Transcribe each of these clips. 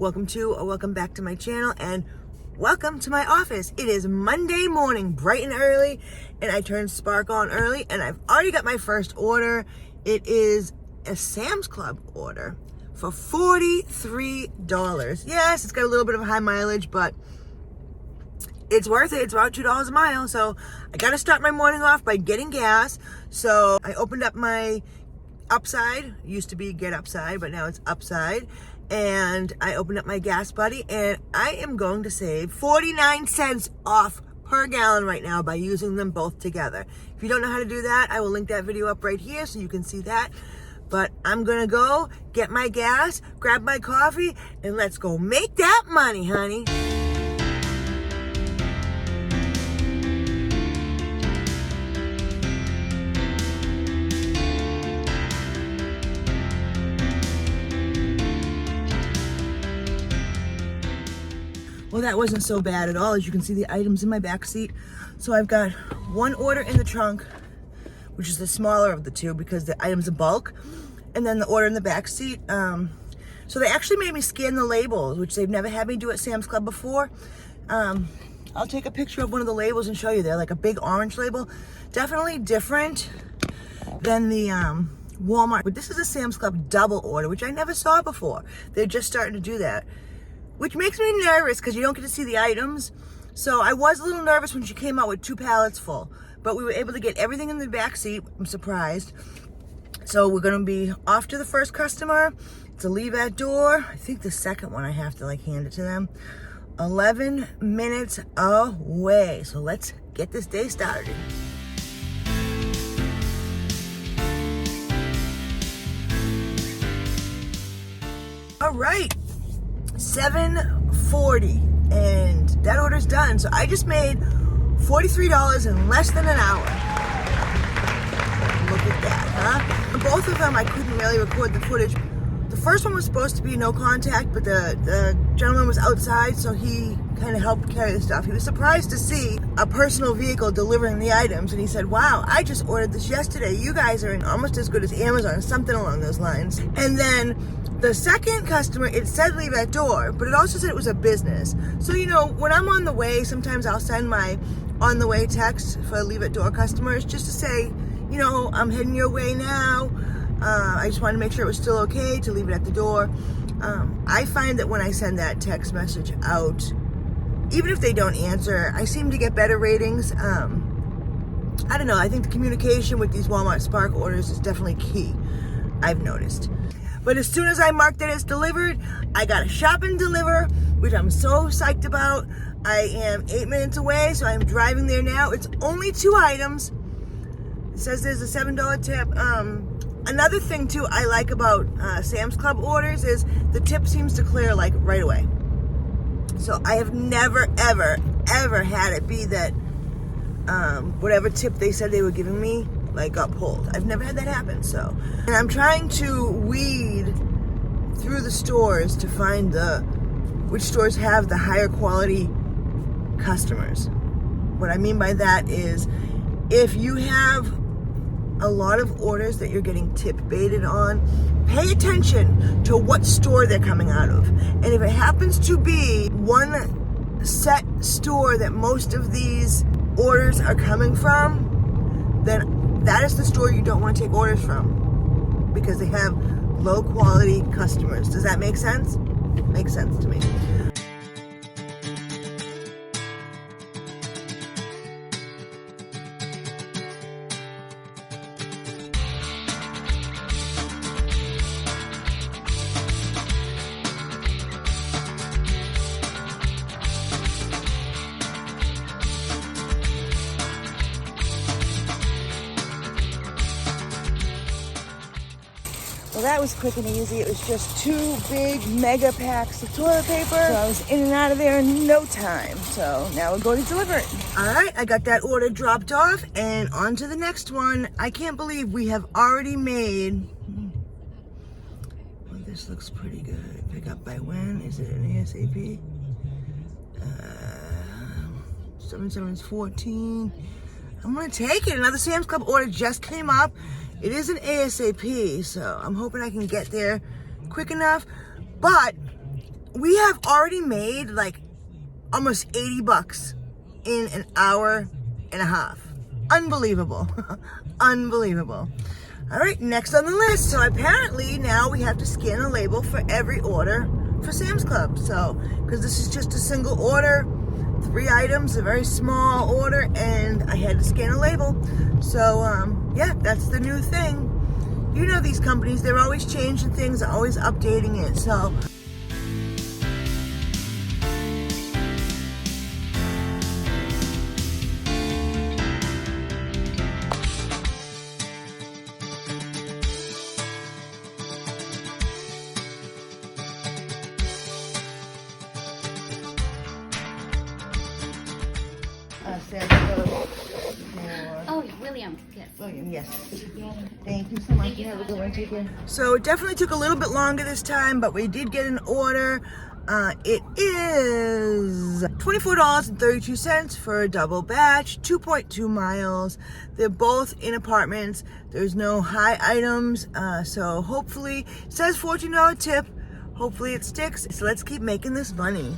Welcome to or welcome back to my channel and welcome to my office. It is Monday morning, bright and early, and I turned Spark on early and I've already got my first order. It is a Sam's Club order for $43. Yes, it's got a little bit of high mileage, but it's worth it. It's about $2 a mile. So I got to start my morning off by getting gas. So I opened up my Upside. It used to be Get Upside, but now it's Upside. And I opened up my Gas Buddy, and I am going to save 49 cents off per gallon right now by using them both together. If you don't know how to do that, I will link that video up right here so you can see that. But I'm gonna go get my gas, grab my coffee, and let's go make that money, honey. Well, that wasn't so bad at all. As you can see, the items in my back seat. So I've got one order in the trunk, which is the smaller of the two because the items are bulk, and then the order in the back seat. So they actually made me scan the labels, which they've never had me do at Sam's Club before. I'll take a picture of one of the labels and show you. They're like a big orange label. Definitely different than the Walmart. But this is a Sam's Club double order, which I never saw before. They're just starting to do that, which makes me nervous because you don't get to see the items. So I was a little nervous when she came out with 2 pallets full, but we were able to get everything in the back seat. I'm surprised. So we're gonna be off to the first customer to leave at door. I think the second one I have to hand it to them. 11 minutes away. So let's get this day started. All right. 7:40 and that order's done. So I just made $43 in less than an hour. Look at that, huh? Both of them I couldn't really record the footage. The first one was supposed to be no contact, but the gentleman was outside, so he kind of helped carry the stuff. He was surprised to see a personal vehicle delivering the items, and he said, wow, I just ordered this yesterday. You guys are almost as good as Amazon, something along those lines. And then the second customer, it said leave at door, but it also said it was a business. So, when I'm on the way, sometimes I'll send my on the way text for leave at door customers just to say, I'm heading your way now. I just wanted to make sure it was still okay to leave it at the door. I find that when I send that text message out, even if they don't answer, I seem to get better ratings. I don't know. I think the communication with these Walmart Spark orders is definitely key, I've noticed. But as soon as I marked that it's delivered, I got a shop and deliver, which I'm so psyched about. I am 8 minutes away, so I'm driving there now. It's only 2 items. It says there's a $7 tip. Another thing, too, I like about Sam's Club orders is the tip seems to clear, right away. So I have never, ever, ever had it be that whatever tip they said they were giving me, got pulled. I've never had that happen, so. And I'm trying to weed through the stores to find which stores have the higher quality customers. What I mean by that is if you have a lot of orders that you're getting tip baited on, pay attention to what store they're coming out of. And if it happens to be one set store that most of these orders are coming from, then that is the store you don't want to take orders from because they have low quality customers. Does that make sense? Makes sense to me. Well, that was quick and easy. It was just 2 big mega packs of toilet paper. So I was in and out of there in no time. So now we're going to deliver it. All right, I got that order dropped off and on to the next one. I can't believe we have already made, well, this looks pretty good. Pick up by when? Is it an ASAP? 7/7/14. I'm gonna take it. Another Sam's Club order just came up. It is an ASAP, so I'm hoping I can get there quick enough. But we have already made like almost 80 bucks in an hour and a half. Unbelievable. Unbelievable. All right, next on the list. So apparently now we have to scan a label for every order for Sam's Club. So, because this is just a single order, 3 items, a very small order, and I had to scan a label. So, yeah, that's the new thing. You know these companies, they're always changing things, always updating it. So, Oh, William, yes. William, yes. Thank you so much. You have a good one. Take care. So it definitely took a little bit longer this time, but we did get an order. It is $24.32 for a double batch, 2.2 miles. They're both in apartments. There's no high items, so hopefully, it says $14 tip. Hopefully it sticks. So let's keep making this money.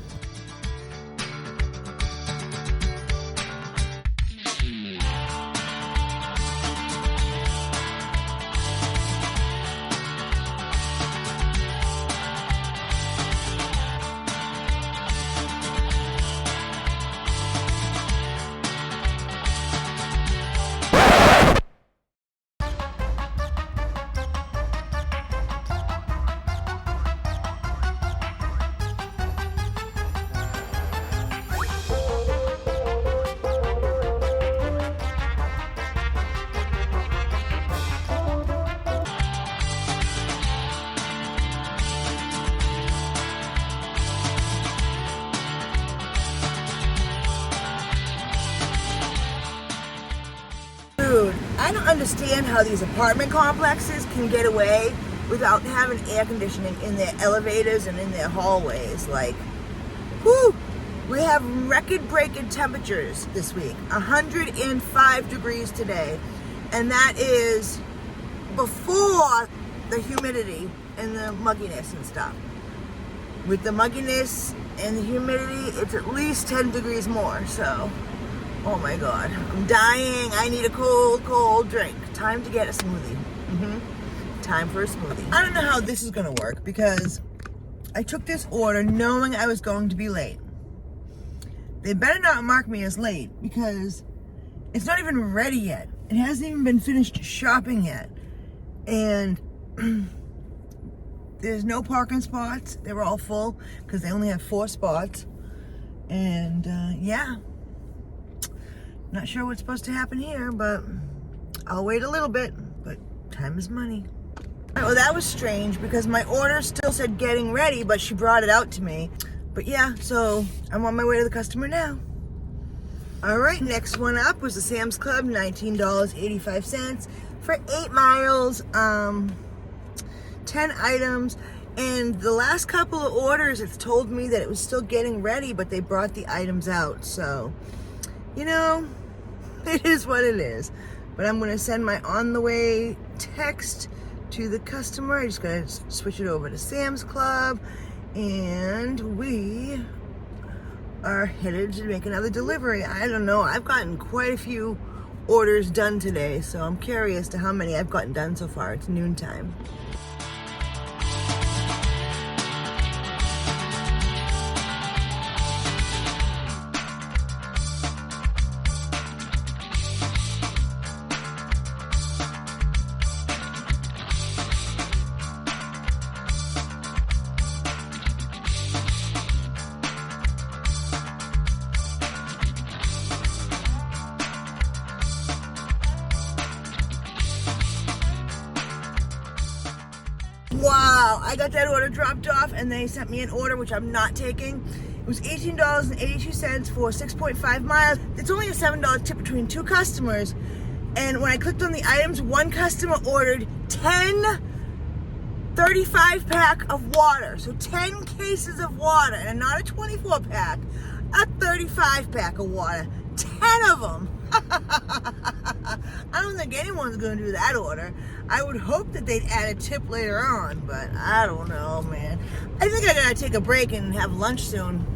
I don't understand how these apartment complexes can get away without having air conditioning in their elevators and in their hallways. Like, whew, we have record-breaking temperatures this week. 105 degrees today. And that is before the humidity and the mugginess and stuff. With the mugginess and the humidity, it's at least 10 degrees more, so... Oh my God, I'm dying. I need a cold drink. Time to get a smoothie. Time for a smoothie. I don't know how this is gonna work because I took this order knowing I was going to be late. They better not mark me as late because it's not even ready yet. It hasn't even been finished shopping yet. And there's no parking spots. They were all full because they only have 4 spots. And yeah. Not sure what's supposed to happen here, but I'll wait a little bit, but time is money. Well, that was strange because my order still said getting ready, but she brought it out to me. But yeah, so I'm on my way to the customer now. All right, next one up was the Sam's Club, $19.85 for 8 miles, 10 items. And the last couple of orders, it's told me that it was still getting ready, but they brought the items out. So, you know, it is what it is. But I'm gonna send my on the way text to the customer. I just gotta switch it over to Sam's Club. And we are headed to make another delivery. I don't know, I've gotten quite a few orders done today. So I'm curious to how many I've gotten done so far. It's noontime. Wow, I got that order dropped off and they sent me an order which I'm not taking. It was $18.82 for 6.5 miles. It's only a $7 tip between 2 customers. And when I clicked on the items, one customer ordered 10 35-pack of water. So 10 cases of water, and not a 24-pack, a 35-pack of water. 10 of them. I don't think anyone's going to do that order. I would hope that they'd add a tip later on, but I don't know, man. I think I gotta take a break and have lunch soon.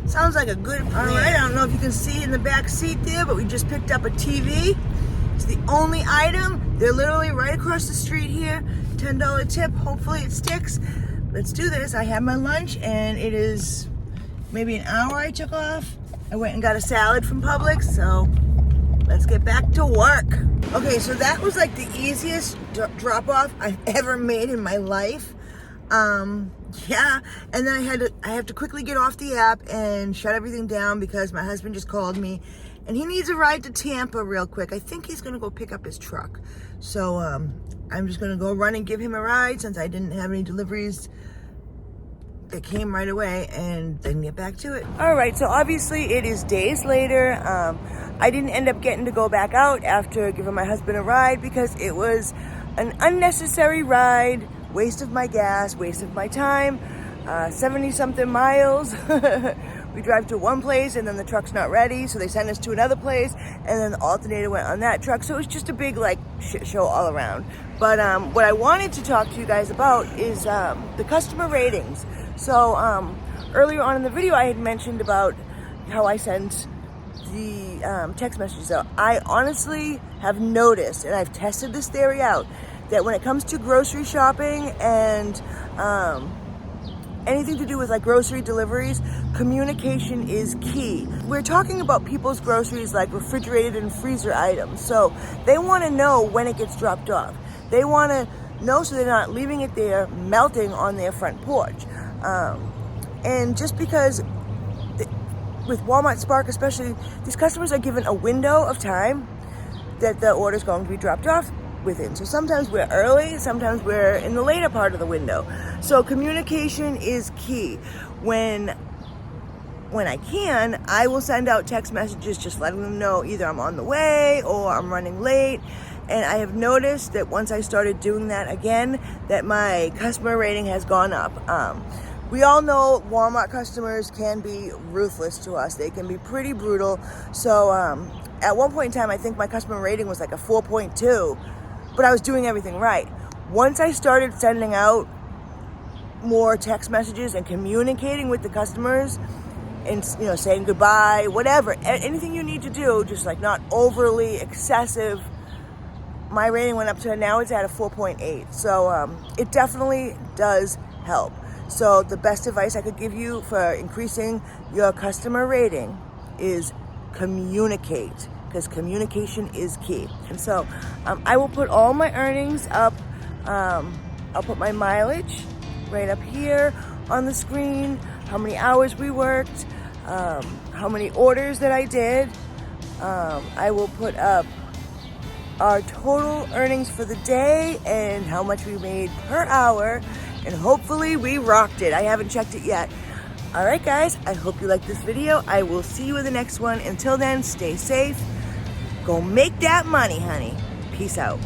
Sounds like a good plan. All right, I don't know if you can see in the back seat there, but we just picked up a TV. It's the only item. They're literally right across the street here. $10 tip. Hopefully it sticks. Let's do this. I had my lunch, and it is maybe an hour I took off. I went and got a salad from Publix, so let's get back to work. Okay, so that was like the easiest drop-off I've ever made in my life. Yeah, and then I have to quickly get off the app and shut everything down because my husband just called me and he needs a ride to Tampa real quick. I think he's gonna go pick up his truck. So I'm just gonna go run and give him a ride since I didn't have any deliveries that came right away, and then get back to it. All right, so obviously it is days later. I didn't end up getting to go back out after giving my husband a ride because it was an unnecessary ride. Waste of my gas, waste of my time, 70-something miles. We drive to one place and then the truck's not ready, so they send us to another place, and then the alternator went on that truck. So it was just a big like shit show all around. But what I wanted to talk to you guys about is the customer ratings. So earlier on in the video, I had mentioned about how I sent the text messages out. I honestly have noticed, and I've tested this theory out, that when it comes to grocery shopping and anything to do with like grocery deliveries, communication is key. We're talking about people's groceries like refrigerated and freezer items. So they want to know when it gets dropped off. They want to know so they're not leaving it there melting on their front porch. And just because with Walmart Spark especially, these customers are given a window of time that the order is going to be dropped off within. So sometimes we're early, sometimes we're in the later part of the window. So communication is key. When I can, I will send out text messages just letting them know either I'm on the way or I'm running late. And I have noticed that once I started doing that again, that my customer rating has gone up. We all know Walmart customers can be ruthless to us. They can be pretty brutal. So at one point in time, I think my customer rating was like a 4.2. But I was doing everything right. Once I started sending out more text messages and communicating with the customers and, you know, saying goodbye, whatever, anything you need to do, just like not overly excessive, my rating went up to, now it's at a 4.8. So it definitely does help. So the best advice I could give you for increasing your customer rating is communicate. Because communication is key. And so I will put all my earnings up. I'll put my mileage right up here on the screen, how many hours we worked, how many orders that I did. I will put up our total earnings for the day and how much we made per hour, and hopefully we rocked it. I haven't checked it yet. All right, guys, I hope you liked this video. I will see you in the next one. Until then, stay safe. Go make that money, honey. Peace out.